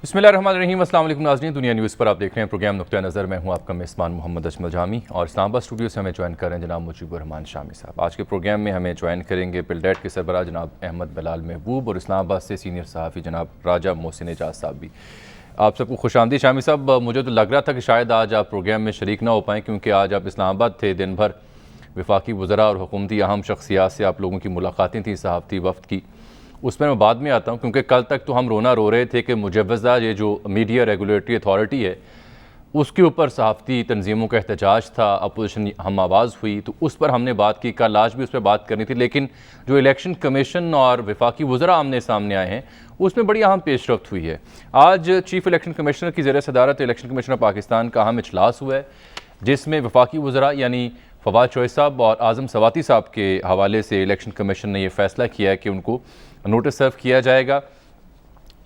बिस्मिल्लाहिर्रहमानिर्रहीम। अस्सलाम वालेकुम नाज़रीन, दुनिया न्यूज़ पर आप देख रहे हैं प्रोग्राम नुक्ता नज़र। मैं हूं आपका मेज़बान मोहम्मद अजमल जामी और इस्लामाबाद स्टूडियो से हमें ज्वाइन कर रहे हैं जनाब मुजीबुर रहमान शामी साहब। आज के प्रोग्राम में हमें ज्वाइन करेंगे पिलडेट के सरबराह जनाब अहमद बिलाल महबूब और इस्लामाबाद से सीनियर सहाफ़ी जनाब राजा मोहसिन एजाज साहब भी। आप सबको खुशामदीद। शामी साहब, मुझे तो लग रहा था कि शायद आज आप प्रोग्राम में शरीक ना हो पाएँ क्योंकि आज आप इस्लामाबाद थे। दिन भर वफाकी वज़रा और हुकूमती अहम शख्सियात से आप लोगों की मुलाकातें थी, सहाफ़ती वफ़द की। उस पर मैं बाद में आता हूँ क्योंकि कल तक तो हम रोना रो रहे थे कि मुजव्वज़ा ये जो मीडिया रेगुलेटरी अथॉरिटी है उसके ऊपर सहाफ़ती तंजीमों का एहतजाज था, अपोजिशन हम आवाज़ हुई, तो उस पर हमने बात की। कल आज भी उस पर बात करनी थी, लेकिन जो इलेक्शन कमीशन और वफाकी वज़रा आमने सामने आए हैं उसमें बड़ी अहम पेशरफ्त हुई है। आज चीफ़ इलेक्शन कमिश्नर की ज़ेर सदारत इलेक्शन कमीशन पाकिस्तान का अहम इजलास हुआ है जिसमें वफाकी वज़रा यानी फवाद चौधरी साहब और आज़म सवाती साहब के हवाले से इलेक्शन कमीशन ने यह फ़ैसला किया है कि उनको नोटिस सर्व किया जाएगा।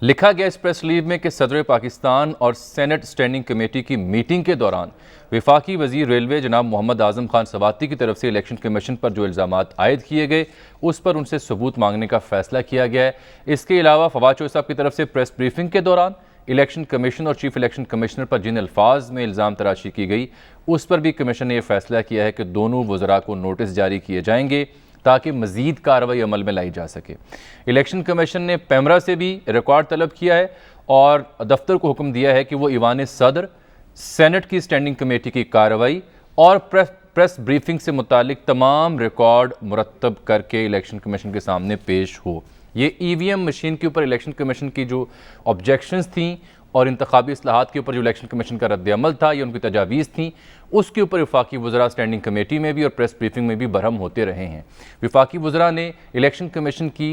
लिखा गया इस प्रेस रिलीज में कि सदर पाकिस्तान और सेनेट स्टैंडिंग कमेटी की मीटिंग के दौरान वफाकी वज़ीर रेलवे जनाब मोहम्मद आज़म खान सवाती की तरफ से इलेक्शन कमीशन पर जो इल्ज़ामात आयद किए गए उस पर उनसे सबूत मांगने का फ़ैसला किया गया है। इसके अलावा फवाद चौधरी साहब की तरफ से प्रेस ब्रीफिंग के दौरान इलेक्शन कमीशन और चीफ इलेक्शन कमिश्नर पर जिन अल्फाज में इल्ज़ाम तराशी की गई उस पर भी कमीशन ने यह फ़ैसला किया है कि दोनों वज़रा को नोटिस जारी किए जाएंगे ताकि मज़ीद कार्रवाई अमल में लाई जा सके। इलेक्शन कमीशन ने पैमरा से भी रिकॉर्ड तलब किया है और दफ्तर को हुक्म दिया है कि वो ईवान सदर, सेनेट की स्टैंडिंग कमेटी की कार्रवाई और प्रेस ब्रीफिंग से मुतालिक तमाम रिकॉर्ड मुरतब करके इलेक्शन कमीशन के सामने पेश हो। ये EVM मशीन के ऊपर इलेक्शन कमीशन की जो ऑब्जेक्शंस थी और इंतखाबी इस्लाहात के ऊपर जो इलेक्शन कमीशन का रद्द अमल था या उनकी तजावीज़ थी उसके ऊपर वफाकी वज़रा स्टैंडिंग कमेटी में भी और प्रेस ब्रीफिंग में भी बरहम होते रहे हैं। वफाकी वज़रा ने इलेक्शन कमीशन की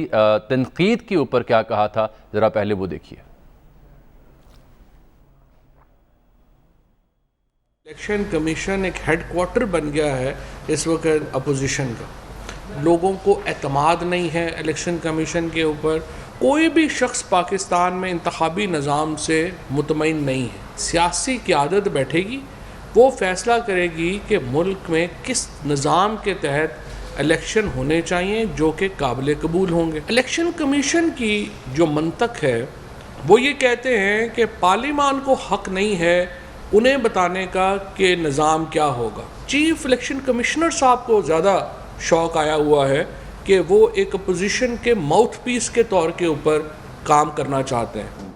तनकीद के ऊपर क्या कहा था, ज़रा पहले वो देखिए। इलेक्शन कमीशन एक हेडक्वार्टर बन गया है इस वक्त अपोजिशन का। लोगों को एतमाद नहीं है इलेक्शन कमीशन के ऊपर। कोई भी शख्स पाकिस्तान में इंतखाबी निज़ाम से मुतमईन नहीं है। सियासी क़यादत बैठेगी, वो फ़ैसला करेगी कि मुल्क में किस निज़ाम के तहत इलेक्शन होने चाहिए जो कि काबिल कबूल होंगे। इलेक्शन कमीशन की जो मंतक है वो ये कहते हैं कि पार्लिमान को हक़ नहीं है उन्हें बताने का कि निज़ाम क्या होगा। चीफ़ इलेक्शन कमिश्नर साहब को ज़्यादा शौक़ आया हुआ है कि वो एक अपोजिशन के माउथ पीस के तौर के ऊपर काम करना चाहते हैं।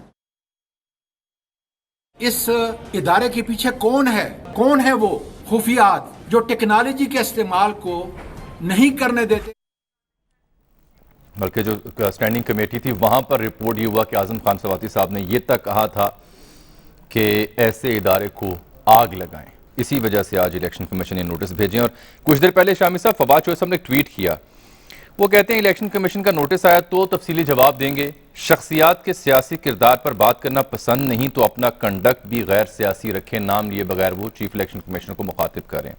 इस इदारे के पीछे कौन है वो खुफियात जो टेक्नोलॉजी के इस्तेमाल को नहीं करने देते। बल्कि जो स्टैंडिंग कमेटी थी वहां पर रिपोर्ट ये हुआ कि आज़म खान सवाती साहब ने यह तक कहा था कि ऐसे इदारे को आग लगाएं। इसी वजह से आज इलेक्शन कमीशन ने नोटिस भेजे। और कुछ देर पहले शामी साहब फवाद चौधरी साहब ने ट्वीट किया, वो कहते हैं इलेक्शन कमीशन का नोटिस आया तो तफसीली जवाब देंगे। शख्सियात के सियासी किरदार पर बात करना पसंद नहीं तो अपना कंडक्ट भी गैर सियासी रखें। नाम लिए बगैर वो चीफ इलेक्शन कमिश्नर को मुखातिब करें।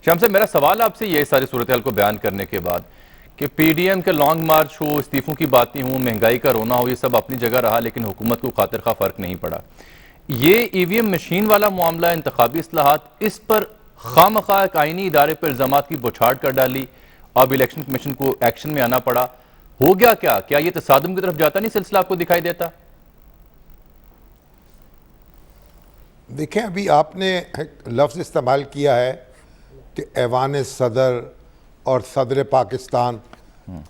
शाम साहब, मेरा सवाल आपसे ये सारी सूरत हाल को बयान करने के बाद कि PDM के लॉन्ग मार्च हो, इस्तीफों की बातें हों, महंगाई का रोना हो, ये सब अपनी जगह रहा लेकिन हुकूमत को खातिर खा फ़र्क नहीं पड़ा। ये EVM मशीन वाला मामला, इंतखाबी इस्लाहात, इस पर खामखा एक आईनी इदारे पर इल्ज़ामात की बौछार कर डाली। अब इलेक्शन कमीशन को एक्शन में आना पड़ा। हो गया क्या ये तसादुम की तरफ जाता नहीं सिलसिला आपको दिखाई देता? देखें, अभी आपने लफ्ज़ इस्तेमाल किया है कि ऐवान सदर और सदर पाकिस्तान,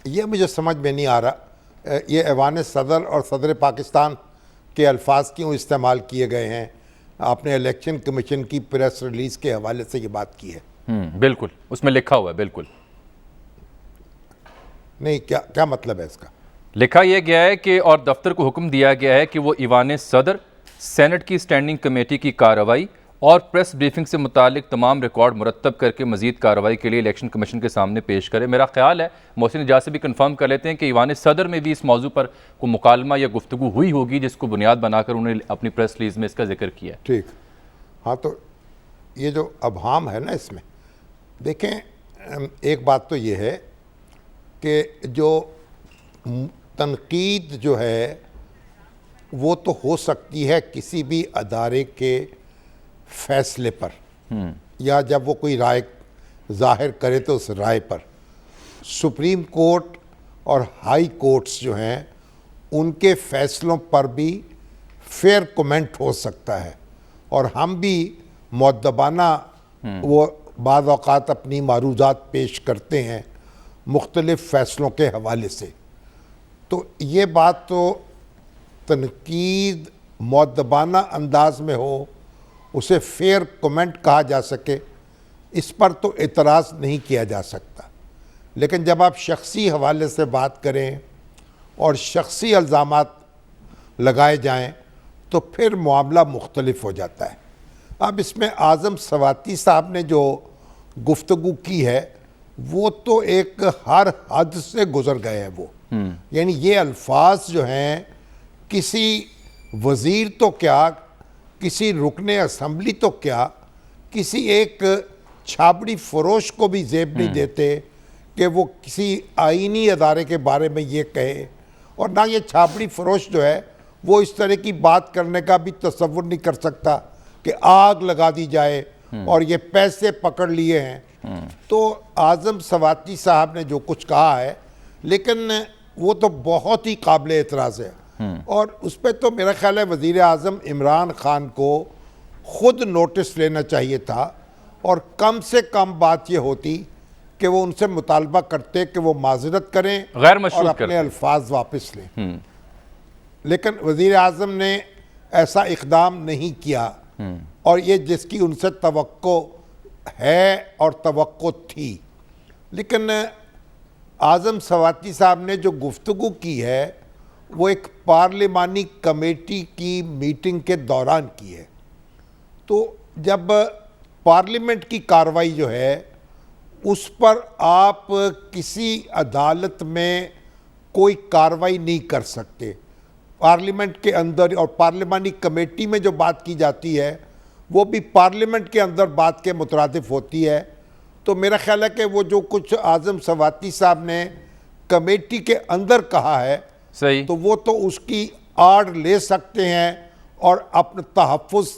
ये मुझे समझ में नहीं आ रहा ये ऐवान सदर और सदर पाकिस्तान के अल्फाज क्यों इस्तेमाल किए गए हैं। आपने इलेक्शन कमीशन की प्रेस रिलीज़ के हवाले से ये बात की है। बिल्कुल, उसमें लिखा हुआ है। बिल्कुल नहीं, क्या मतलब है इसका? लिखा यह गया है कि और दफ्तर को हुक्म दिया गया है कि वो ईवान सदर, सेनेट की स्टैंडिंग कमेटी की कार्रवाई और प्रेस ब्रीफिंग से मुतालिक तमाम रिकॉर्ड मुरतब करके मजीद कार्रवाई के लिए इलेक्शन कमीशन के सामने पेश करे। मेरा ख्याल है मोहसिन एजाज से भी कंफर्म कर लेते हैं कि ईवान सदर में भी इस मौजू पर कोई मुकालमा या गुफ्तगू हुई होगी जिसको बुनियाद बनाकर उन्होंने अपनी प्रेस रिलीज में इसका जिक्र किया। ठीक, हाँ, तो ये जो अबहाम है ना इसमें, देखें, एक बात तो ये है कि जो तनकीद जो है वो तो हो सकती है किसी भी अदारे के फैसले पर या जब वो कोई राय जाहिर करे तो उस राय पर। सुप्रीम कोर्ट और हाई कोर्ट्स जो हैं उनके फैसलों पर भी फेयर कमेंट हो सकता है, और हम भी मुअद्दबाना वो बाज़ औक़ात अपनी मारूज़ात पेश करते हैं मुख्तलिफ़ फ़ैसलों के हवाले से। तो ये बात तो तनकीद मुअद्दबाना अंदाज में हो, उसे फेयर कमेंट कहा जा सके, इस पर तो एतराज़ नहीं किया जा सकता। लेकिन जब आप शख्सी हवाले से बात करें और शख्सी इल्ज़ामात लगाए जाएं तो फिर मामला मुख्तलिफ हो जाता है। अब इसमें आज़म सवाती साहब ने जो गुफ्तगू की है वो तो एक हर हद से गुज़र गए हैं वो। यानी ये अल्फाज जो हैं, किसी वज़ीर तो क्या, किसी रुकने असम्बली तो क्या, किसी एक छाबड़ी फरोश को भी ज़ेब नहीं देते कि वो किसी आईनी अदारे के बारे में ये कहे। और ना ये छाबड़ी फरोश जो है वो इस तरह की बात करने का भी तसव्वुर नहीं कर सकता कि आग लगा दी जाए और ये पैसे पकड़ लिए हैं। तो आज़म सवाती साहब ने जो कुछ कहा है, लेकिन वो तो बहुत ही काबिल एतराज़ है, और उस पर तो मेरा ख्याल है वज़ीर आज़म इमरान ख़ान को ख़ुद नोटिस लेना चाहिए था, और कम से कम बात ये होती कि वो उनसे मुतालबा करते कि वो माज़रत करें गैर और मशरूत अपने करते। अल्फाज वापस लें। लेकिन वज़ीर आज़म ने ऐसा इक़दाम नहीं किया, और ये जिसकी उनसे तवक्को है और तवक्को थी। लेकिन आज़म सवाती साहब ने जो गुफ्तगू की है वो एक पार्लिमानी कमेटी की मीटिंग के दौरान की है। तो जब पार्लियामेंट की कार्रवाई जो है उस पर आप किसी अदालत में कोई कार्रवाई नहीं कर सकते। पार्लियामेंट के अंदर और पार्लिमानी कमेटी में जो बात की जाती है वो भी पार्लियामेंट के अंदर बात के मुतरादिफ होती है। तो मेरा ख्याल है कि वो जो कुछ आज़म सवाती साहब ने कमेटी के अंदर कहा है सही, तो वो तो उसकी आड़ ले सकते हैं और अपना तहफ़्फ़ुज़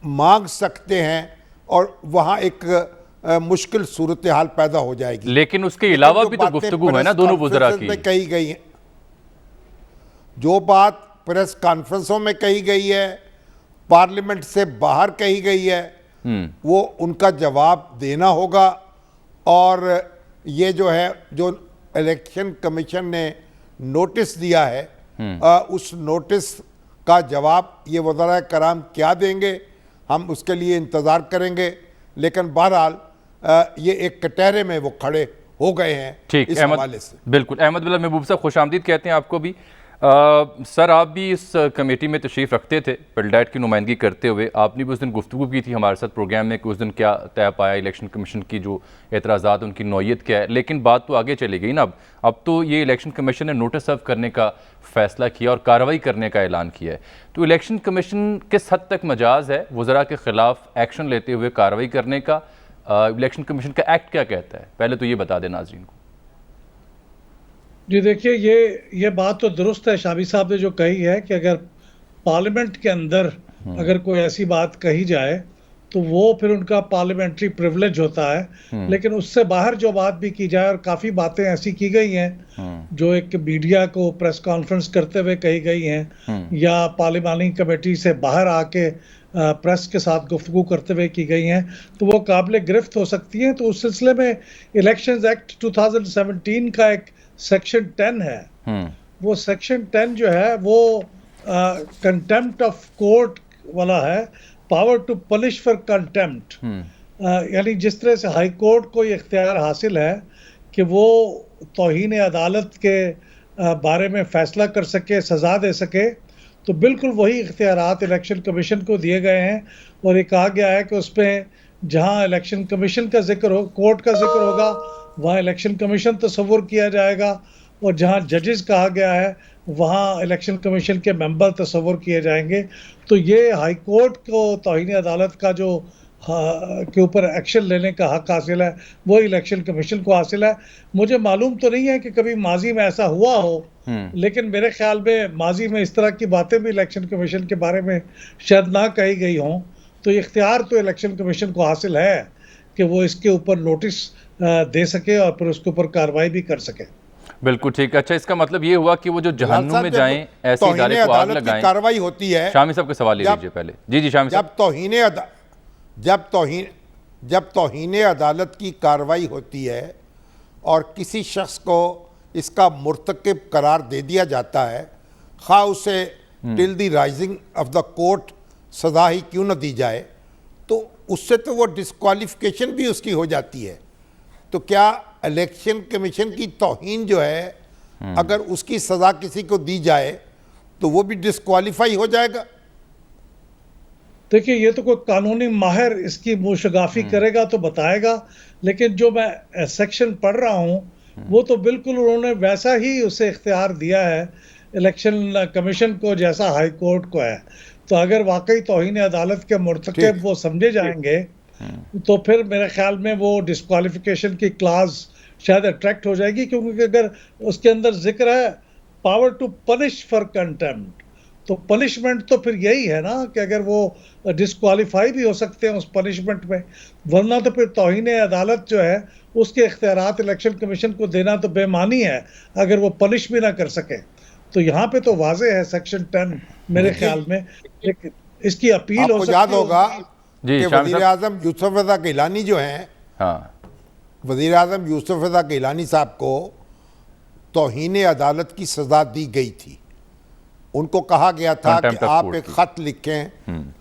मांग सकते हैं, और वहाँ एक मुश्किल सूरत हाल पैदा हो जाएगी। लेकिन उसके अलावा जो भी तो बातें गुफ्तगू है ना प्रेस दोनों वज़रा कॉन्फ्रेंस की। में कही गई हैं, जो बात प्रेस कॉन्फ्रेंसों में कही गई है, पार्लियामेंट से बाहर कही गई है, वो उनका जवाब देना होगा। और ये जो है, जो इलेक्शन कमीशन ने नोटिस दिया है, उस नोटिस का जवाब ये वज़रा कराम क्या देंगे, हम उसके लिए इंतज़ार करेंगे। लेकिन बहरहाल ये एक कटहरे में वो खड़े हो गए हैं ठीक, इस हवाले से। बिल्कुल। अहमद बिलाल महबूब साहब, खुश आमदीद कहते हैं आपको भी। सर, आप भी इस कमेटी में तशरीफ़ रखते थे पिलडैट की नुमाइंदगी करते हुए। आपने भी उस दिन गुफ्तगू की थी हमारे साथ प्रोग्राम में कि उस दिन क्या तय पाया, इलेक्शन कमीशन की जो एतराज़ात उनकी नौयत क्या है। लेकिन बात तो आगे चली गई ना। अब तो ये इलेक्शन कमीशन ने नोटिस सर्व करने का फ़ैसला किया और कार्रवाई करने का ऐलान किया है। तो इलेक्शन कमीशन किस हद तक मजाज है वज़रा के ख़िलाफ़ एक्शन लेते हुए कार्रवाई करने का? इलेक्शन कमीशन का एक्ट क्या कहता है, पहले तो ये बता दें नाज़रीन को। जी देखिए, ये बात तो दुरुस्त है शाबी साहब ने जो कही है कि अगर पार्लियामेंट के अंदर अगर कोई ऐसी बात कही जाए तो वो फिर उनका पार्लियामेंट्री प्रिविलेज होता है। लेकिन उससे बाहर जो बात भी की जाए, और काफ़ी बातें ऐसी की गई हैं जो एक मीडिया को प्रेस कॉन्फ्रेंस करते हुए कही गई हैं, या पार्लियामानी कमेटी से बाहर आके प्रेस के साथ गुफ्तगू करते हुए की गई हैं, तो वो काबिल गिरफ्त हो सकती हैं। तो उस सिलसिले में इलेक्शंस एक्ट 2017 का एक सेक्शन 10 है, वो सेक्शन 10 जो है वो कंटेम्प्ट ऑफ कोर्ट वाला है, power to punish for contempt. यानी जिस तरह से हाई कोर्ट को ये इख्तियार हासिल है कि वो तौहीन अदालत के बारे में फ़ैसला कर सके, सज़ा दे सके, तो बिल्कुल वही इख्तियारात इलेक्शन कमीशन को दिए गए हैं। और ये कहा गया है कि उसमें जहां इलेक्शन कमीशन का जिक्र हो, कोर्ट का जिक्र होगा, वहां इलेक्शन कमीशन तस्वुर किया जाएगा, और जहां जजेस कहा गया है वहां इलेक्शन कमीशन के मेंबर तस्वुर किए जाएंगे। तो ये हाई कोर्ट को तौहीन अदालत का जो के ऊपर एक्शन लेने का हक हासिल है वो इलेक्शन कमीशन को हासिल है। मुझे मालूम तो नहीं है कि कभी माजी में ऐसा हुआ हो, लेकिन मेरे ख्याल में माजी में इस तरह की बातें भी इलेक्शन कमीशन के बारे में शायद ना कही गई हों। तो इख्तियार तो इलेक्शन कमीशन को हासिल है कि वो इसके ऊपर नोटिस दे सके और फिर उसके ऊपर कार्रवाई भी कर सके। बिल्कुल ठीक। अच्छा, इसका मतलब ये हुआ कि वो जो जहन्नुम साहब, में जब जाएं, ऐसे तौहीन इदारे को आग अदालत की लगाएं। कार्रवाई होती है, शामी साहब का सवाल ले जब- लीजिए पहले। जी शामी साहब। जब तौहीन अदालत की कार्रवाई होती है और किसी शख्स को इसका मुर्तकिब करार दे दिया जाता है, खा उसे till the rising of the court सजा ही क्यों न दी जाए, तो उससे तो वो डिस्क्वालिफिकेशन भी उसकी हो जाती है। तो क्या इलेक्शन कमीशन की तौहीन जो है, अगर उसकी सजा किसी को दी जाए तो वो भी डिस्क्वालीफाई हो जाएगा? देखिए, ये तो कोई कानूनी माहिर इसकी मुशगाफी करेगा तो बताएगा, लेकिन जो मैं सेक्शन पढ़ रहा हूँ वो तो बिल्कुल उन्होंने वैसा ही उसे इख्तियार दिया है इलेक्शन कमीशन को जैसा हाई कोर्ट को है। तो अगर वाकई तौहीन अदालत के मुर्तकिब वो समझे जाएंगे तो फिर मेरे ख्याल में वो डिस्क्वालिफिकेशन की क्लास शायद अट्रैक्ट हो जाएगी, क्योंकि अगर उसके अंदर जिक्र है power to punish for contempt, तो पनिशमेंट तो फिर यही है ना कि अगर वो डिस्क्वालीफाई भी हो सकते हैं उस पनिशमेंट में, वरना तो फिर तौहीन अदालत जो है उसके इख्तियारात इलेक्शन कमीशन को देना तो बेमानी है अगर वो पनिश भी ना कर सके। तो यहाँ पे तो वाजे है सेक्शन 10 मेरे ख्याल में, लेकिन इसकी अपील हो आपको सकती याद है। होगा जी, कि शामी वजीर आजम यूसुफ रजा गिलानी जो हैं, हाँ, वजीर आजम यूसुफ रजा गिलानी साहब को तौहीन अदालत की सजा दी गई थी। उनको कहा गया था कि Contempt of आप court एक की। खत लिखें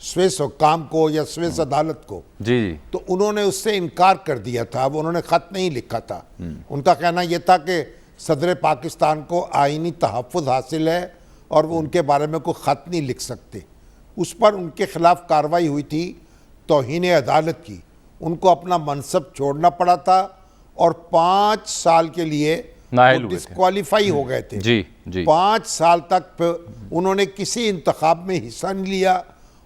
स्विस हुक्काम को या स्विस अदालत को, जी तो उन्होंने उससे इनकार कर दिया था। वो उन्होंने खत नहीं लिखा था। उनका कहना यह था कि सदर पाकिस्तान को आईनी तहफ़्फ़ुज़ हासिल है और वो उनके बारे में कोई ख़त नहीं लिख सकते। उस पर उनके खिलाफ कार्रवाई हुई थी तौहीन अदालत की। उनको अपना मनसब छोड़ना पड़ा था और 5 साल के लिए नाअहल वो हुए थे। डिस्क्वालीफाई हो गए थे। जी जी 5 साल तक उन्होंने किसी इंतखाब में हिस्सा नहीं लिया।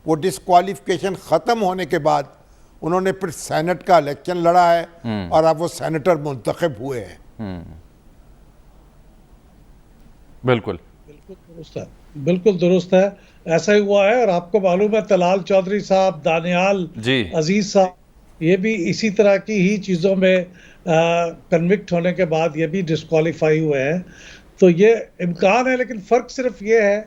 वो डिस्क्वालिफिकेशन ख़त्म होने के बाद उन्होंने फिर सेनेट का इलेक्शन लड़ा है और अब वो सेनेटर मुंतखब हुए हैं। बिल्कुल बिल्कुल दुरुस्त है, ऐसा ही हुआ है। और आपको मालूम है तलाल चौधरी साहब, दानियाल जी अजीज साहब, ये भी इसी तरह की ही चीज़ों में कन्विक्ट होने के बाद ये भी डिस्क्वालीफाई हुए हैं। तो ये इम्कान है, लेकिन फ़र्क सिर्फ ये है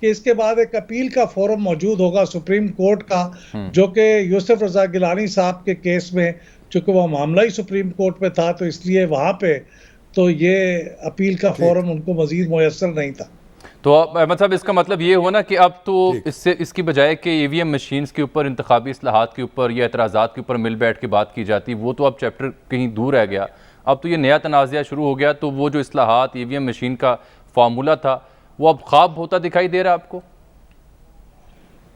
कि इसके बाद एक अपील का फोरम मौजूद होगा सुप्रीम कोर्ट का, जो कि यूसुफ रजा गिलानी साहब के केस में, चूँकि वह मामला ही सुप्रीम कोर्ट में था, तो इसलिए वहाँ पे तो ये अपील का फोरम उनको मज़ीद मुयस्सर नहीं था। तो अहमद साहब, इसका मतलब ये हुआ ना कि अब तो इसकी बजाय कि ईवीएम मशीन्स के ऊपर, इंतखाबी इस्लाहात के ऊपर या एतराज़ात के ऊपर मिल बैठ के बात की जाती, वो तो अब चैप्टर कहीं दूर रह गया। अब तो ये नया तनाज़ा शुरू हो गया। तो वो जो इस्लाहात, ईवीएम मशीन का फार्मूला था, वो अब ख्वाब होता दिखाई दे रहा है आपको?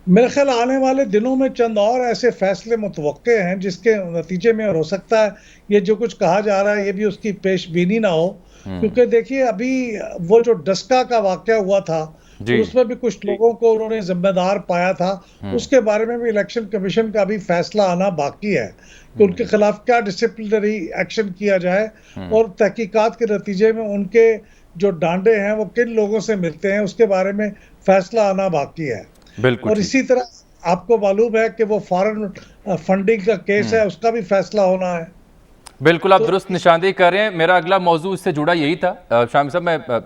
मेरे ख्याल आने वाले दिनों में चंद और ऐसे फैसले मुतवक्के हैं जिसके नतीजे में हो सकता है ये जो कुछ कहा जा रहा है ये भी उसकी पेशबीनी ना हो। क्योंकि देखिए, अभी वो जो डस्का का वाकया हुआ था उसमें भी कुछ लोगों को उन्होंने जिम्मेदार पाया था। उसके बारे में भी इलेक्शन कमीशन का भी फैसला आना बाकी है कि उनके खिलाफ क्या डिसिप्लिनरी एक्शन किया जाए और तहकीकात के नतीजे में उनके जो डांडे हैं वो किन लोगों से मिलते हैं, उसके बारे में फैसला आना बाकी है। बिल्कुल। और इसी तरह आपको मालूम है कि वो फॉरेन फंडिंग का केस है, उसका भी फैसला होना है। बिल्कुल, आप दुरुस्त निशानदेही कर रहे हैं। मेरा अगला मौजू इससे जुड़ा यही था। शामी साहब,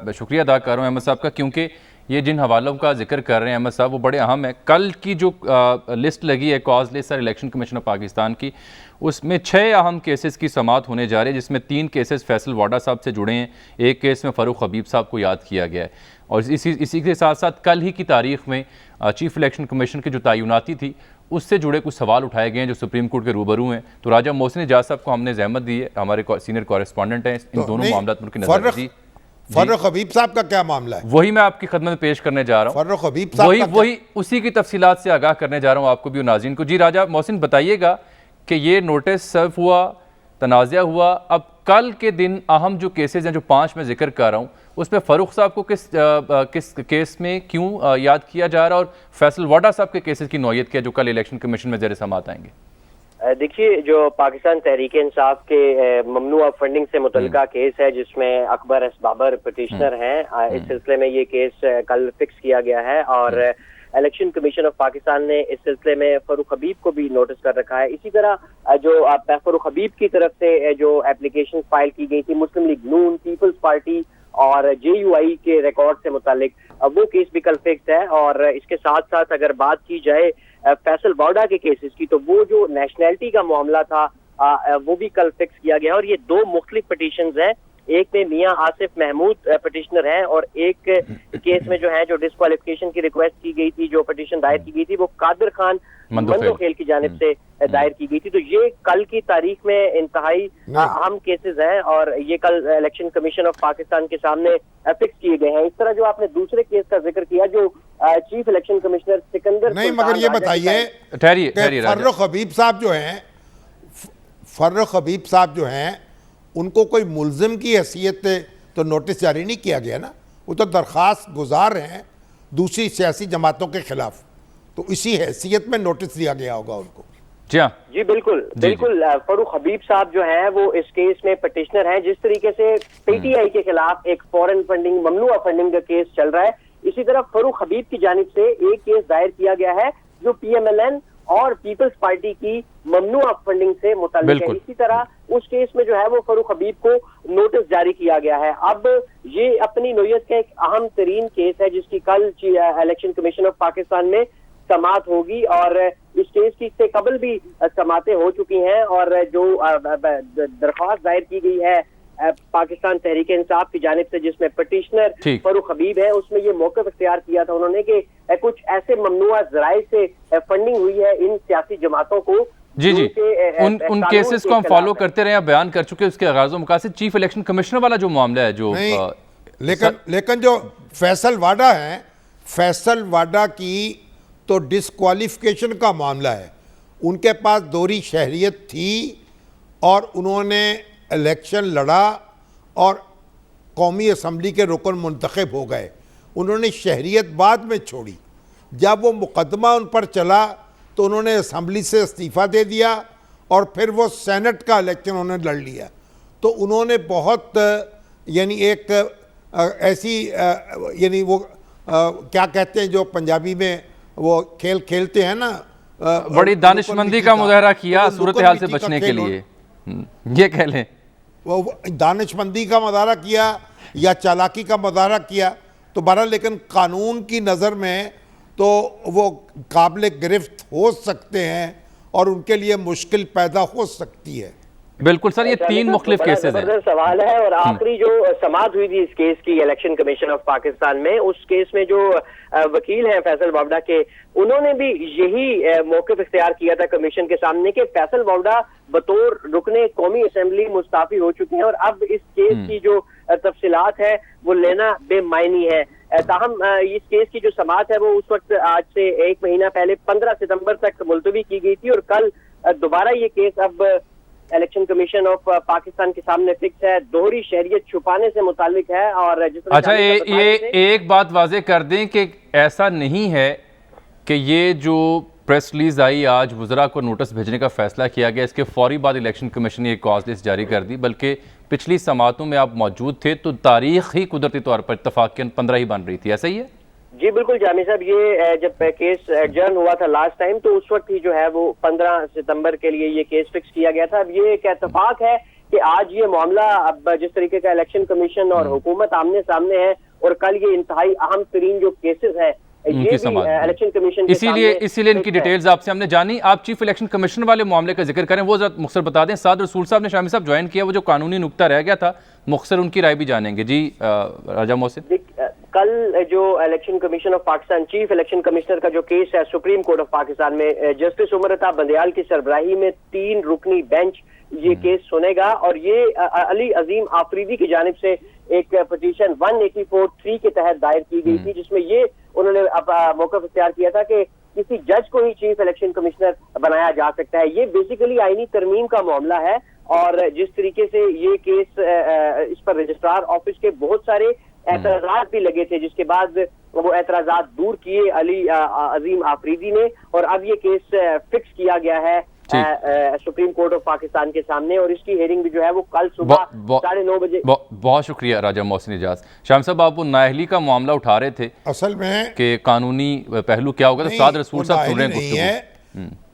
मैं शुक्रिया अदा कर रहा हूँ अहमद साहब का, क्योंकि ये जिन हवालों का जिक्र कर रहे हैं अहमद साहब वो बड़े अहम है। कल की जो लिस्ट लगी है cause list sir election commission of Pakistan की, उसमें 6 अहम केसेस की समाअत होने जा रही है, जिसमें 3 केसेस फैसल वाडा साहब से जुड़े हैं, एक केस में फ़ारूक हबीब साहब को याद किया गया है। और इसी के साथ साथ कल ही की तारीख में चीफ इलेक्शन कमीशन की जो तयनाती थी उससे जुड़े कुछ सवाल उठाए गए हैं जो सुप्रीम कोर्ट के रूबरू हैं। तो राजा मोहसिन इजाज साहब को हमने जहमत दी है, हमारे सीनियर कॉरेस्पॉन्डेंट हैं, इन दोनों मामला पर की नजर दी। फारूक हबीब साहब का क्या मामला है? वही मैं आपकी खदमत में पेश करने जा रहा हूँ। फारूक हबीब साहब वही उसी की तफसीलात से आगाह करने जा रहा हूँ आपको भी और नाज़रीन को। जी राजा मोहसिन, बताइएगा कि ये नोटिस सर्व हुआ, तनाज़ा हुआ, अब कल के दिन अहम जो केसेस हैं जो 5 में जिक्र कर रहा हूँ उसमें फ़ारूक साहब को किस केस में क्यों याद किया जा रहा है और फैसल वाडा साहब के केसेस की नौयत क्या जो कल इलेक्शन कमीशन में ज़ेर समाअत आएंगे? देखिए, जो पाकिस्तान तहरीक इंसाफ के ममनूआ फंडिंग से मुतल्लिका केस है जिसमें अकबर एस बाबर पिटिशनर हैं, इस सिलसिले में ये केस कल फिक्स किया गया है और इलेक्शन कमीशन ऑफ पाकिस्तान ने इस सिलसिले में फरूख हबीब को भी नोटिस कर रखा है। इसी तरह जो फरूख हबीब की तरफ से जो एप्लीकेशन फाइल की गई थी मुस्लिम लीग नून, पीपल्स पार्टी और JUI के रिकॉर्ड से मुतालिक, वो केस भी कल फिक्स है। और इसके साथ साथ अगर बात की जाए फैसल वाडा के केसेस की, तो वो जो नेशनैलिटी का मामला था वो भी कल फिक्स किया गया। और ये दो मुख्तलिफ पिटीशंस हैं, एक में मियां आसिफ महमूद पिटिशनर हैं और एक केस में जो है जो डिस्क्वालिफिकेशन की रिक्वेस्ट की गई थी, जो पिटीशन दायर की गई थी, वो कादिर खान मंदोखेल की जानिब से दायर की गई थी। तो ये कल की तारीख में इंतहाई अहम केसेस हैं और ये कल इलेक्शन कमीशन ऑफ पाकिस्तान के सामने फिक्स किए गए हैं। इस तरह जो आपने दूसरे केस का जिक्र किया, जो चीफ इलेक्शन कमिश्नर सिकंदर, नहीं मगर ये बताइए, ठहरिए फर्रुख हबीब साहब जो हैं उनको कोई मुल्जिम की हैसियत तो नोटिस जारी नहीं किया गया ना, वो तो दरख्वास्त गुजार हैं दूसरी सियासी जमातों के खिलाफ, तो इसी हैसियत में नोटिस दिया गया होगा उनको। जी बिल्कुल बिल्कुल। फरूख हबीब साहब जो हैं वो इस केस में पिटिशनर हैं। जिस तरीके से PTI के खिलाफ एक फॉरेन फंडिंग, ममनुआ फंडिंग का केस चल रहा है, इसी तरह फरूख हबीब की जानिब से एक केस दायर किया गया है जो PMLN और पीपल्स पार्टी की ममनुआ फंडिंग से मुताल्लिक है। इसी तरह उस केस में जो है वो फरूख हबीब को नोटिस जारी किया गया है। अब ये अपनी नोयत का एक अहम तरीन केस है जिसकी कल इलेक्शन कमीशन ऑफ पाकिस्तान में समाअत होगी और इस केस की इससे कबल भी समाअतें हो चुकी हैं और जो दरख्वास्त दायर की गई है पाकिस्तान तहरीक इंसाफ की जानिब से जिसमें पिटिशनर फरूख हबीब है, उसमें ये मौक़िफ़ इख्तियार किया था उन्होंने कि कुछ ऐसे ममनुआ ज़राए से फंडिंग हुई है इन सियासी जमातों को। जी उन केसेस को हम फॉलो करते रहे, बयान कर चुके उसके आगाज़ व मुकासिद। चीफ इलेक्शन कमिश्नर वाला जो मामला है जो लेकिन जो फैसल वाडा है, फैसल वाडा की तो डिस्क्वालिफिकेशन का मामला है, उनके पास दोहरी शहरियत थी और उन्होंने इलेक्शन लड़ा और कौमी असम्बली के रुकन मुंतखब हो गए। उन्होंने शहरियत बाद में छोड़ी, जब वो मुकदमा उन पर चला तो उन्होंने असम्बली से इस्तीफ़ा दे दिया और फिर वो सेनेट का इलेक्शन उन्होंने लड़ लिया। तो उन्होंने बहुत यानी एक ऐसी यानी वो क्या कहते हैं जो पंजाबी में वो खेल खेलते हैं ना, बड़ी दानिशमंदी का मुजाहरा किया सूरत हाल से बचने के लिए, ये कह लें वो दानिशमंदी का मुजाहरा किया या चालाकी का मुजाहरा किया। तो बहरहाल लेकिन कानून की नज़र में तो वो काबिल गिरफ्त हो सकते हैं और उनके लिए मुश्किल पैदा हो सकती है। बिल्कुल सर, ये तीन मुख्तलिफ केसेस हैं। सवाल है और आखिरी जो समाअत हुई थी इस केस की इलेक्शन कमीशन ऑफ पाकिस्तान में, उस केस में जो वकील हैं फैसल वावडा के, उन्होंने भी यही मौक़िफ़ इख्तियार किया था कमीशन के सामने कि फैसल वावडा बतौर रुकने कौमी असम्बली मुस्ताफ़ी हो चुके हैं और अब इस केस की जो तफसीलात है वो लेना बेमायनी है। ताहम इस केस की जो समाअत है वो उस वक्त आज से 1 महीना पहले 15 सितंबर तक मुलतवी की गई थी और कल दोबारा ये केस अब इलेक्शन कमीशन ऑफ पाकिस्तान के सामने फिक्स है। दोहरी शहरियत छुपाने से मुतालिक है और जिस अच्छा ये एक बात वाजे कर दें कि ऐसा नहीं है कि ये जो प्रेस रिलीज आई आज वज़रा को नोटिस भेजने का फैसला किया गया, इसके फौरी बाद इलेक्शन कमीशन ने एक कॉज लिस्ट जारी कर दी, बल्कि पिछली समाअतों में आप मौजूद थे तो तारीख ही कुदरती तौर पर इत्तफाक़न 15 ही बन रही थी, ऐसा ही है? जी बिल्कुल जामी साहब, ये जब केस एडजर्न हुआ था लास्ट टाइम तो उस वक्त ही जो है वो 15 सितंबर के लिए ये केस फिक्स किया गया था। अब ये एक इत्तेफाक है कि आज ये मामला, अब जिस तरीके का इलेक्शन कमीशन और हुकूमत आमने सामने है और कल ये इंतहाई अहम तरीन जो केसेस हैं ये भी इलेक्शन कमीशन इसीलिए इनकी डिटेल्स आपसे हमने जानी। आप चीफ इलेक्शन कमिश्नर वाले मामले का जिक्र करें, वो जरा मुख्तर बता दें। साद रसूल साहब ने शामी साहब ज्वाइन किया, वो जो कानूनी नुक्ता रह गया था मुख्तर उनकी राय भी जानेंगे। जी राजा मोहसिन, कल जो election commission of Pakistan chief election commissioner का जो केस है सुप्रीम कोर्ट ऑफ पाकिस्तान में, जस्टिस उमर अता बंदयाल की सरबराही में 3 रुकनी बेंच ये केस सुनेगा और ये अली अजीम आफरीदी की जानिब से एक पिटीशन 184(3) के तहत दायर की गई थी, जिसमें ये उन्होंने मौक़िफ़ इख्तियार किया था कि किसी जज को ही चीफ इलेक्शन कमिश्नर बनाया जा सकता है। ये बेसिकली आईनी तरमीम का मामला है और जिस तरीके से ये केस इस पर रजिस्ट्रार ऑफिस के बहुत सारे एतराज़ात भी लगे थे, जिसके बाद वो एतराज़ात दूर किए अली अजीम आफरीदी ने और अब ये केस फिक्स किया गया है सुप्रीम कोर्ट ऑफ पाकिस्तान के सामने, और इसकी हेयरिंग भी जो है वो कल सुबह 9:30 बजे। बहुत शुक्रिया राजा मोहसिन इजाज। शाम साहब, आप वो नाअहली का मामला उठा रहे थे असल में कि कानूनी पहलू क्या होगा, तो साद रसूल साहब सुन रहे हैं नहीं गुफ्तगू। है।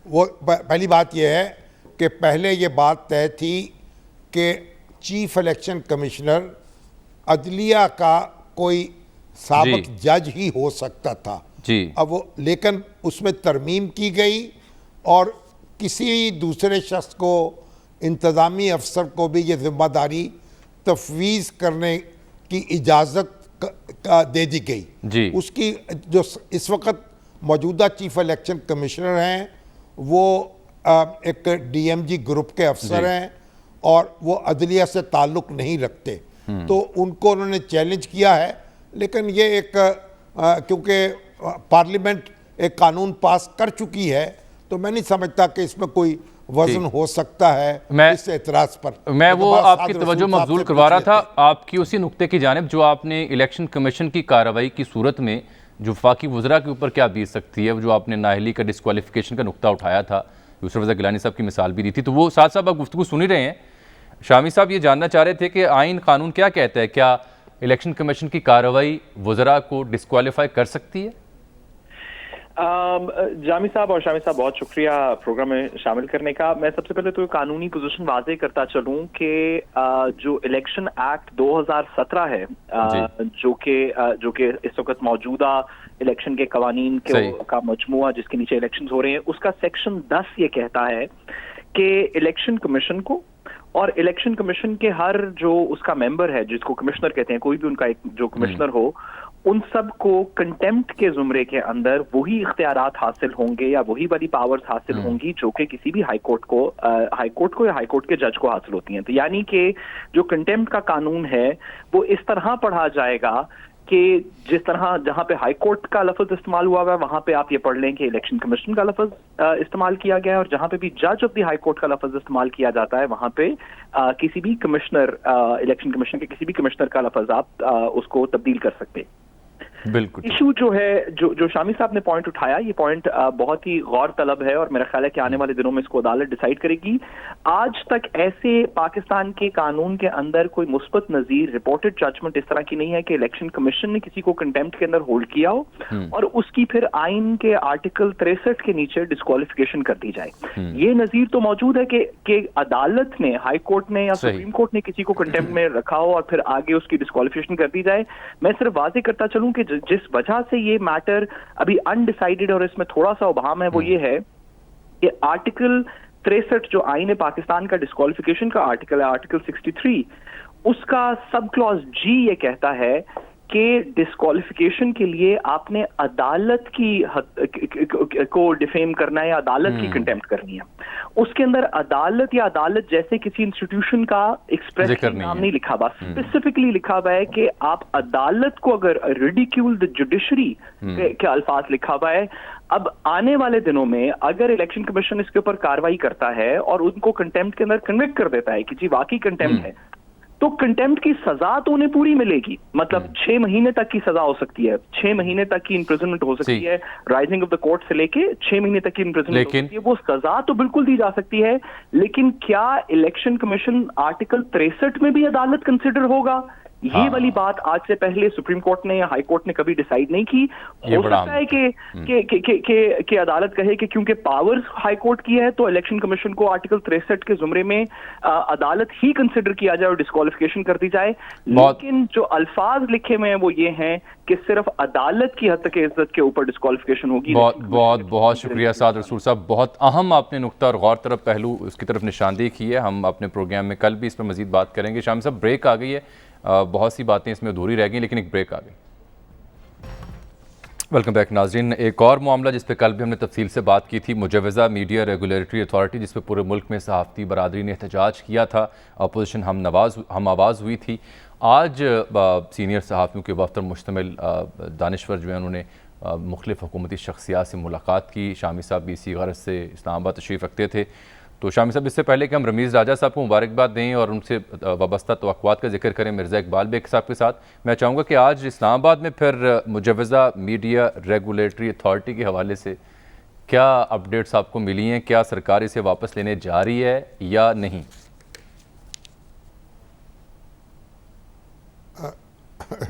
वो पहली बात यह है कि पहले ये बात तय थी कि चीफ इलेक्शन कमिश्नर अदलिया का कोई साबिक जज ही हो सकता था जी। अब वो लेकिन उसमें तरमीम की गई और किसी दूसरे शख्स को, इंतज़ामी अफसर को भी ये जिम्मेदारी तफवीज़ करने की इजाज़त का दे दी गई जी। उसकी जो इस वक्त मौजूदा चीफ इलेक्शन कमिश्नर हैं वो एक डीएमजी ग्रुप के अफसर हैं और वो अदलिया से ताल्लुक़ नहीं रखते, तो उनको उन्होंने चैलेंज किया है। लेकिन ये एक क्योंकि पार्लियामेंट एक कानून पास कर चुकी है, तो मैं नहीं समझता कि इसमें कोई वजन हो सकता है इस एतराज़ पर। मैं वो आपकी तवज्जो मबजूल करवा रहा था आपकी उसी नुक्ते की जानिब जो आपने इलेक्शन कमीशन की कार्रवाई की सूरत में जो वफाकी वज़रा के ऊपर क्या बीत सकती है, जो आपने नाअहली का डिस्क्वालिफिकेशन का नुक्ता उठाया था, यूसुफ रज़ा गिलानी साहब की मिसाल भी दी थी, तो वो साथ साहब आप गुफ्तगू सुन ही रहे हैं। शामी साहब ये जानना चाह रहे थे कि आइन कानून क्या कहता है, क्या इलेक्शन कमीशन की कार्रवाई वज़रा को डिस्क्वालीफाई कर सकती है? जामी साहब और शामी साहब, बहुत शुक्रिया प्रोग्राम में शामिल करने का। मैं सबसे पहले तो कानूनी पोजीशन वाज़े करता चलूं कि जो इलेक्शन एक्ट 2017 है, जो कि इस वक्त मौजूदा इलेक्शन के कवानीन का मजमुआ जिसके नीचे इलेक्शंस हो रहे हैं, उसका सेक्शन 10 ये कहता है कि इलेक्शन कमीशन को और इलेक्शन कमीशन के हर जो उसका मेंबर है, जिसको कमिश्नर कहते हैं, कोई भी उनका एक जो कमिश्नर हो, उन सब को कंटेम्प्ट के जुमरे के अंदर वही इख्तियारात हासिल होंगे या वही वाली पावर्स हासिल होंगी जो कि किसी भी हाई कोर्ट को या हाई कोर्ट के जज को हासिल होती हैं। तो यानी कि जो कंटेम्प्ट का कानून है वो इस तरह पढ़ा जाएगा कि जिस तरह जहां पे हाई कोर्ट का लफ्ज इस्तेमाल हुआ है वहां पे आप ये पढ़ लें कि इलेक्शन कमीशन का लफ्ज इस्तेमाल किया गया है, और जहां पे भी जज ऑफ द हाई कोर्ट का लफ्ज इस्तेमाल किया जाता है वहां पे किसी भी कमिश्नर, इलेक्शन कमीशन के किसी भी कमिश्नर का लफ्ज आप उसको तब्दील कर सकते हैं। बिल्कुल। इशू जो है, जो शामी साहब ने पॉइंट उठाया, ये पॉइंट बहुत ही गौर तलब है और मेरा ख्याल है कि आने वाले दिनों में इसको अदालत डिसाइड करेगी। आज तक ऐसे पाकिस्तान के कानून के अंदर कोई मुस्बत नजीर रिपोर्टेड जजमेंट इस तरह की नहीं है कि इलेक्शन कमीशन ने किसी को कंटेम्प्ट के अंदर होल्ड किया हो और उसकी फिर आइन के आर्टिकल 63 के नीचे डिस्क्वालिफिकेशन कर दी जाए। ये नजीर तो मौजूद है कि अदालत ने, हाई कोर्ट ने या सुप्रीम कोर्ट ने किसी को कंटेम्प्ट में रखा हो और फिर आगे उसकी डिस्क्वालिफिकेशन कर दी जाए। मैं सिर्फ वाजे करता चलूं कि जिस वजह से ये मैटर अभी अनडिसाइडेड और इसमें थोड़ा सा उबाम है वो ये है कि आर्टिकल 63 जो आईन पाकिस्तान का डिस्क्वालिफिकेशन का आर्टिकल है, आर्टिकल 63, उसका सब क्लॉज जी ये कहता है कि डिस्क्वालिफिकेशन के लिए आपने अदालत को डिफेम करना है या अदालत की कंटेम्प्ट करनी है। उसके अंदर अदालत या अदालत जैसे किसी इंस्टीट्यूशन का एक्सप्रेस नाम नहीं लिखा हुआ, स्पेसिफिकली लिखा हुआ है कि आप अदालत को अगर रिडिक्यूल द जुडिशरी के अल्फाज लिखा हुआ है। अब आने वाले दिनों में अगर इलेक्शन कमीशन इसके ऊपर कार्रवाई करता है और उनको कंटेम्प्ट के अंदर कन्विक्ट कर देता है कि जी वाकई कंटेम्प्ट है, तो कंटेम्प्ट की सजा तो उन्हें पूरी मिलेगी, मतलब 6 महीने तक की सजा हो सकती है, 6 महीने तक की इम्प्रिजनमेंट हो सकती है, राइजिंग ऑफ द कोर्ट से लेके 6 महीने तक की इम्प्रिजनमेंट हो सकती है। वो सजा तो बिल्कुल दी जा सकती है, लेकिन क्या इलेक्शन कमीशन आर्टिकल 63 में भी अदालत कंसिडर होगा? ये वाली बात आज से पहले सुप्रीम कोर्ट ने या हाई कोर्ट ने कभी डिसाइड नहीं की। हो सकता है कि अदालत कहे कि क्योंकि पावर्स हाई कोर्ट की है तो इलेक्शन कमीशन को आर्टिकल 63 के जुमरे में अदालत ही कंसिडर किया जाए और डिस्क्वालिफिकेशन कर दी जाए। लेकिन जो अल्फाज लिखे हुए हैं वो ये हैं कि सिर्फ अदालत की हद तक इज्जत के ऊपर डिस्क्वालिफिकेशन होगी। बहुत शुक्रिया साद रसूल साहब, बहुत अहम आपने नुक्ता और गौर तरफ पहलू उसकी तरफ निशानदेही की है। हम अपने प्रोग्राम में कल भी इस पर मजीद बात करेंगे। शाम साहब, ब्रेक आ गई है, बहुत सी बातें इसमें अधूरी रह गई, लेकिन एक ब्रेक आ गई। वेलकम बैक नाज़रीन। एक और मामला जिस पे कल भी हमने तफसील से बात की थी, मुजव्वज़ा मीडिया रेगुलेटरी अथॉरिटी, जिस पे पूरे मुल्क में सहाफ़ती बरादरी ने एहतजाज किया था, अपोजिशन हम आवाज़ हुई थी। आज सीनियर सहाफ़ियों के वफ़द पर मुश्तमिल दानिश्वर जो है उन्होंने मुख्तलिफ़ हुकूमती शख्सियात से मुलाकात की। शामी साहब भी इसी गरज से इस्लामाबाद तशरीफ़ रखते थे। तो शामी साहब, इससे पहले कि हम रमीज़ राजा साहब को मुबारकबाद दें और उनसे वाबस्ता तवक्कुआत का जिक्र करें मिर्ज़ा इकबाल बेग साहब के साथ, मैं चाहूँगा कि आज इस्लामाबाद में फिर मुजव्वज़ा मीडिया रेगुलेटरी अथॉरिटी के हवाले से क्या अपडेट्स आपको मिली हैं? क्या सरकार इसे वापस लेने जा रही है या नहीं?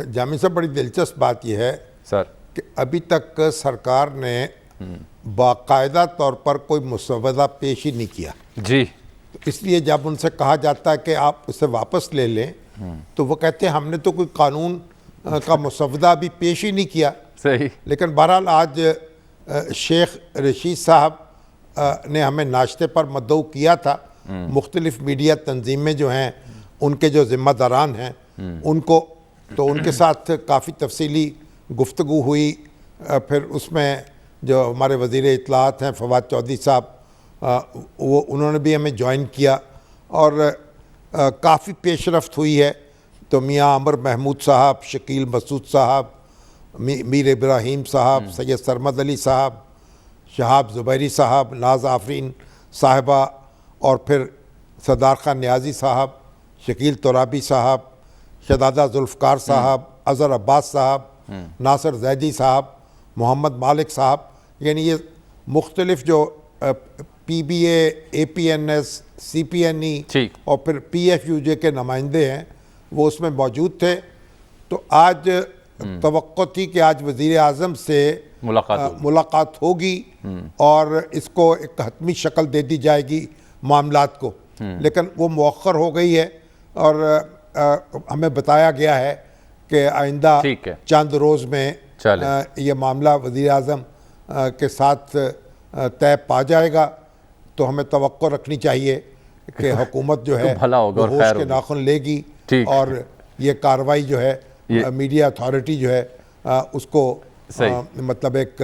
जामिल साहब, बड़ी दिलचस्प बात यह है सर कि अभी तक सरकार ने बाकायदा तौर पर कोई मुसवदा पेश ही नहीं किया जी। तो इसलिए जब उनसे कहा जाता है कि आप उसे वापस ले लें तो वो कहते हैं हमने तो कोई कानून का मुसवदा अभी पेश ही नहीं किया। सही। लेकिन बहरहाल आज शेख रशीद साहब ने हमें नाश्ते पर मदऊ किया था। मुख्तलिफ मीडिया तंजीमें जो हैं उनके जो ज़िम्मेदारान हैं उनको, तो उनके साथ काफ़ी तफसीली गुफ्तगू हुई। फिर उसमें जो हमारे वज़ीर इत्तलाआत हैं फवाद चौधरी साहब, वो उन्होंने भी हमें ज्वाइन किया और काफ़ी पेशरफ्त हुई है। तो मियाँ अमर महमूद साहब, शकील मसूद साहब, मीर इब्राहीम साहब, सैयद सरमद अली साहब, शहाब ज़ुबैरी साहब, नाज आफरीन साहिबा और फिर सरदार खान न्याजी साहब, शकील तुराबी साहब, शहजादा जुल्फ़कार साहब, अज़हर अब्बास साहब, नासिर जैदी साहब, मोहम्मद मालिक साहब, यानी ये मुख्तलिफ जो PBA, APNS, CPNE और फिर PFUJ के नुमाइंदे हैं वो उसमें मौजूद थे। तो आज तवक्को थी कि आज वज़ीर आज़म से मुलाकात होगी और इसको एक हतमी शक्ल दे दी जाएगी मामलात को, लेकिन वो मौखर हो गई है और हमें बताया गया है कि आइंदा चंद रोज़ में ये मामला वज़ीर आज़म के साथ तय पा जाएगा। तो हमें तवक्को रखनी चाहिए कि हुकूमत जो है वो होश के नाखुन लेगी और ये कार्रवाई जो है मीडिया अथॉरिटी जो है उसको मतलब एक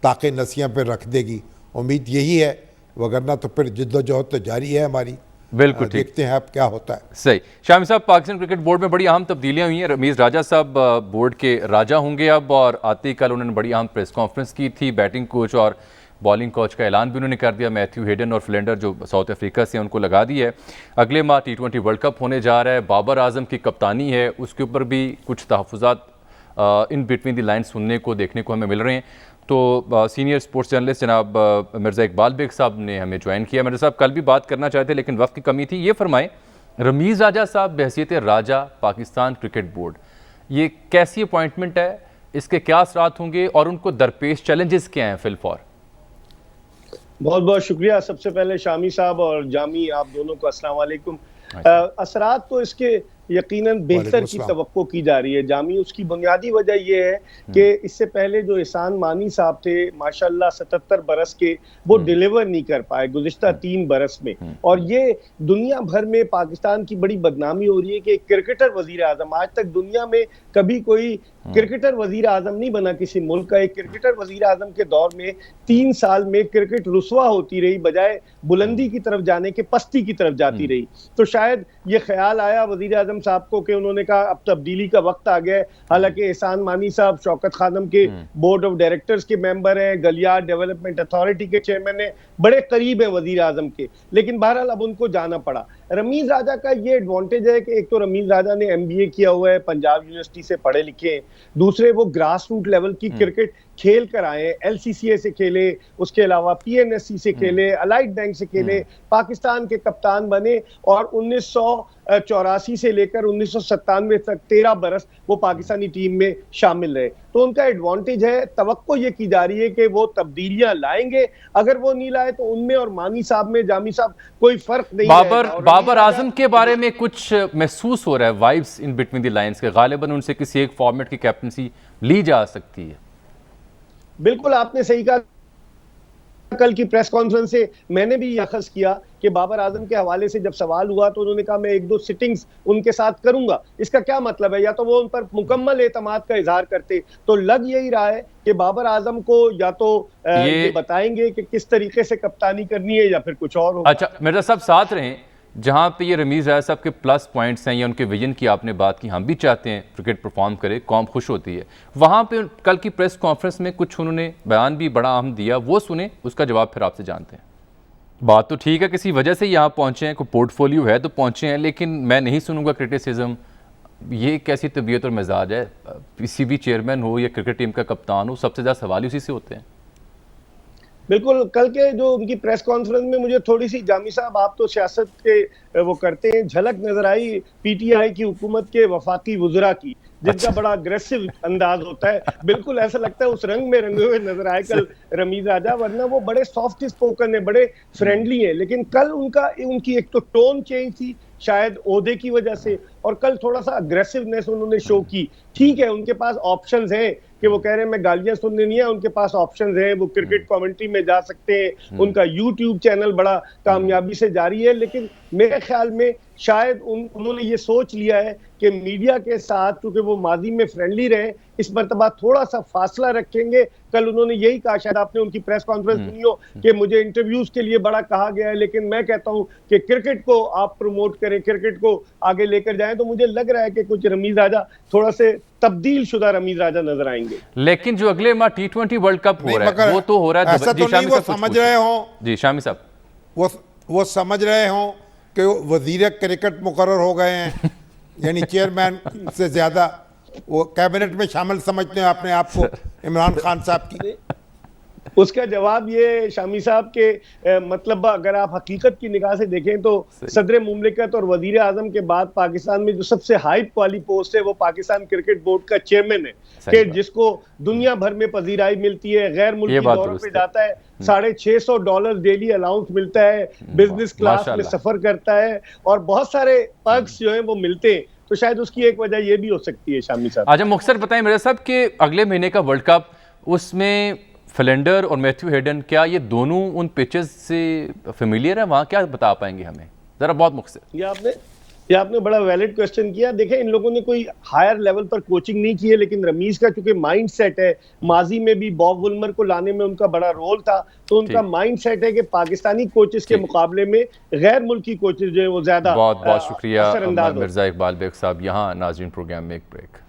ताक़े नसियाँ पे रख देगी। उम्मीद यही है, वगरना तो फिर जिद्दोजहद तो जारी है हमारी। बिल्कुल ठीक। देखते हैं अब क्या होता है। सही। शामी साहब, पाकिस्तान क्रिकेट बोर्ड में बड़ी अहम तब्दीलियां हुई हैं। रमीज़ राजा साहब बोर्ड के राजा होंगे अब, और आते ही कल उन्होंने बड़ी अहम प्रेस कॉन्फ्रेंस की थी। बैटिंग कोच और बॉलिंग कोच का ऐलान भी उन्होंने कर दिया। मैथ्यू हेडन और फ्लेंडर जो साउथ अफ्रीका से उनको लगा दी है। अगले माह T20 वर्ल्ड कप होने जा रहा है। बाबर आजम की कप्तानी है, उसके ऊपर भी कुछ तहफ़्फ़ुज़ात इन बिटवीन द लाइन सुनने को देखने को हमें मिल रहे हैं। तो सीनियर स्पोर्ट्स जर्नलिस्ट जनाब मिर्ज़ा इकबाल बेग साहब ने हमें ज्वाइन किया। मिर्ज़ा साहब, कल भी बात करना चाहते लेकिन वक्त की कमी थी। ये फरमाएं, रमीज़ राजा साहब बहैसियत राजा पाकिस्तान क्रिकेट बोर्ड, ये कैसी अपॉइंटमेंट है, इसके क्या असरात होंगे और उनको दरपेश चैलेंजेस क्या हैं फिलफौर? बहुत बहुत शुक्रिया। सबसे पहले शामी साहब और जामी, आप दोनों को अस्सलाम वालेकुम। असरात तो इसके यकीनन बेहतर की तवक्को की जा रही है जामी। उसकी बुनियादी वजह यह है कि इससे पहले जो एहसान मानी साहब थे माशाल्लाह 77 बरस के, वो डिलीवर नहीं कर पाए गुज़िश्ता 3 बरस में। और ये दुनिया भर में पाकिस्तान की बड़ी बदनामी हो रही है कि एक क्रिकेटर वजीर आजम, आज तक दुनिया में कभी कोई क्रिकेटर वजीर आजम नहीं बना किसी मुल्क का। एक क्रिकेटर वजीर आजम के दौर में 3 साल में क्रिकेट रुसवा होती रही, बजाय बुलंदी की तरफ जाने के पस्ती की तरफ जाती रही। तो शायद ये ख्याल आया वजीर आजम साहब को कि उन्होंने कहा अब तब्दीली का वक्त आ गया है। हालांकि एहसान मानी साहब शौकत खानम के बोर्ड ऑफ डायरेक्टर्स के मेंबर हैं, गलियार डेवलपमेंट अथॉरिटी के चेयरमैन हैं, बड़े करीब है वजीर आजम के, लेकिन बहरहाल अब उनको जाना पड़ा। रमीज राजा का ये एडवांटेज है कि एक तो रमीज राजा ने MBA किया हुआ है, पंजाब यूनिवर्सिटी से पढ़े लिखे हैं। दूसरे, वो ग्रास रूट लेवल की क्रिकेट खेल कर आए हैं, LCCA से खेले, उसके अलावा PNSC से खेले, अलाइड बैंक से खेले, पाकिस्तान के कप्तान बने और 1984 से लेकर 1997 तक 13 बरस वो पाकिस्तानी टीम में शामिल रहे। तो उनका एडवांटेज है। तवक्को ये की जा रही है कि वो तब्दीलियां लाएंगे। अगर वो नहीं लाए तो उनमें और मानी साहब में, जामी साहब, कोई फर्क नहीं। बाबर आजम के बारे में कुछ महसूस हो रहा है, vibes in between the lines के, गालिबन उनसे किसी एक फॉर्मेट की कैप्टनसी ली जा सकती है। बिल्कुल आपने सही कहा। कल की प्रेस कॉन्फ्रेंस से मैंने भी अखज़ किया कि बाबर आजम के हवाले से जब सवाल हुआ तो उन्होंने कहा मैं 1-2 सिटिंग्स उनके साथ करूंगा। इसका क्या मतलब है? या तो वो उन पर मुकम्मल एतमाद का इजहार करते, तो लग यही रहा है कि बाबर आजम को या तो ये बताएंगे कि किस तरीके से कप्तानी करनी है या फिर कुछ और होगा। अच्छा, मिर्जा साहब साथ रहें। जहाँ पे ये रमीज़ राजा साहब के प्लस पॉइंट्स हैं या उनके विजन की आपने बात की, हम भी चाहते हैं क्रिकेट परफॉर्म करे, कौम खुश होती है, वहाँ पे कल की प्रेस कॉन्फ्रेंस में कुछ उन्होंने बयान भी बड़ा अहम दिया, वो सुने, उसका जवाब फिर आपसे जानते हैं। बात तो ठीक है, किसी वजह से यहाँ पहुँचे हैं, कोई पोर्टफोलियो है तो पहुँचे हैं, लेकिन मैं नहीं सुनूंगा क्रिटिसिज्म। ये कैसी तबीयत और मिजाज है? किसी भी चेयरमैन हो या क्रिकेट टीम का कप्तान हो, सबसे ज़्यादा सवाल उसी से होते हैं। बिल्कुल, कल के जो उनकी प्रेस कॉन्फ्रेंस में मुझे थोड़ी सी, जामी साहब आप तो सियासत के वो करते हैं, झलक नजर आई पीटीआई की हुकूमत के वफाकी वुज़रा की, जिनका बड़ा अग्रेसिव अंदाज होता है। बिल्कुल ऐसा लगता है उस रंग में रंगे हुए नजर आए कल रमीज राजा, वरना वो बड़े सॉफ्ट स्पोकन है, बड़े फ्रेंडली है। लेकिन कल उनकी एक तो टोन चेंज थी, शायद ओहदे की वजह से, और कल थोड़ा सा अग्रेसिवनेस उन्होंने शो की। ठीक है, उनके पास ऑप्शंस हैं कि वो कह रहे हैं मैं गालियां सुनने नहीं है, उनके पास ऑप्शंस हैं, वो क्रिकेट कमेंट्री में जा सकते हैं, उनका यूट्यूब चैनल बड़ा कामयाबी से जारी है। लेकिन मेरे ख्याल में शायद उन्होंने ये सोच लिया है कि मीडिया के साथ, क्योंकि वो माजी में फ्रेंडली रहे, इस मरतबा थोड़ा सा फासला रखेंगे। कल उन्होंने यही कहा, शायद आपने उनकी प्रेस कॉन्फ्रेंस सुनी हो, कि मुझे इंटरव्यूज के लिए बड़ा कहा गया है, लेकिन मैं कहता हूं कि क्रिकेट को आप प्रमोट करें, क्रिकेट को आगे लेकर जाएं। तो मुझे लग रहा है कि कुछ रमीज राजा थोड़ा से तब्दील शुदा रमीज राजा नजर आएंगे। लेकिन जो अगले माह T20 वर्ल्ड कप हो रहा है, वो तो हो रहा है, ऐसा तो नहीं वो समझ रहे हो, जी शामी साहब, वो समझ रहे हो कि वजीर क्रिकेट मुकर्रर हो गए हैं, यानी चेयरमैन से ज्यादा वो कैबिनेट में शामिल समझते हैं अपने आप को इमरान खान साहब की। उसका जवाब ये शामी साहब के मतलब अगर आप हकीकत की निगाह से देखें तो सदर मुमलिकत और वजीर आजम के बाद पाकिस्तान में जो सबसे हाई वाली पोस्ट है वो पाकिस्तान क्रिकेट बोर्ड का चेयरमैन है, कि जिसको दुनिया भर में पजीराई मिलती है, गैर मुल्की दौरों पे जाता है, $650 डेली अलाउंस मिलता है, बिजनेस क्लास में सफर करता है, और बहुत सारे पर्क्स जो हैं वो मिलते हैं। तो शायद उसकी एक वजह ये भी हो सकती है शामी साहब। अच्छा मुख्तसर बताएं मेरे साहब कि अगले महीने का वर्ल्ड कप, उसमें फिलेंडर और मैथ्यू हेडन, क्या ये दोनों उन पिचेस से फेमिलियर है वहाँ? क्या बता पाएंगे हमें जरा बहुत मुख्तसर? ये आपने बड़ा वैलिड क्वेश्चन किया। देखें, इन लोगों ने कोई हायर लेवल पर कोचिंग नहीं की है, लेकिन रमीज का चूंकि माइंड सेट है, माजी में भी बॉब वुलमर को लाने में उनका बड़ा रोल था, तो उनका माइंड सेट है कि पाकिस्तानी कोचेस के मुकाबले में गैर मुल्की कोचेस जो है वो ज्यादा। बहुत बहुत शुक्रिया मिर्जा इकबाल बेग साहब। यहाँ नाज़रीन प्रोग्राम में एक ब्रेक।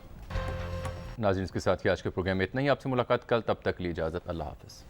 नाज़रीन, इसके साथ ही आज के प्रोग्राम में इतना ही। आपसे मुलाकात कल, तब तक ली इजाज़त, अल्लाह हाफ़िज़।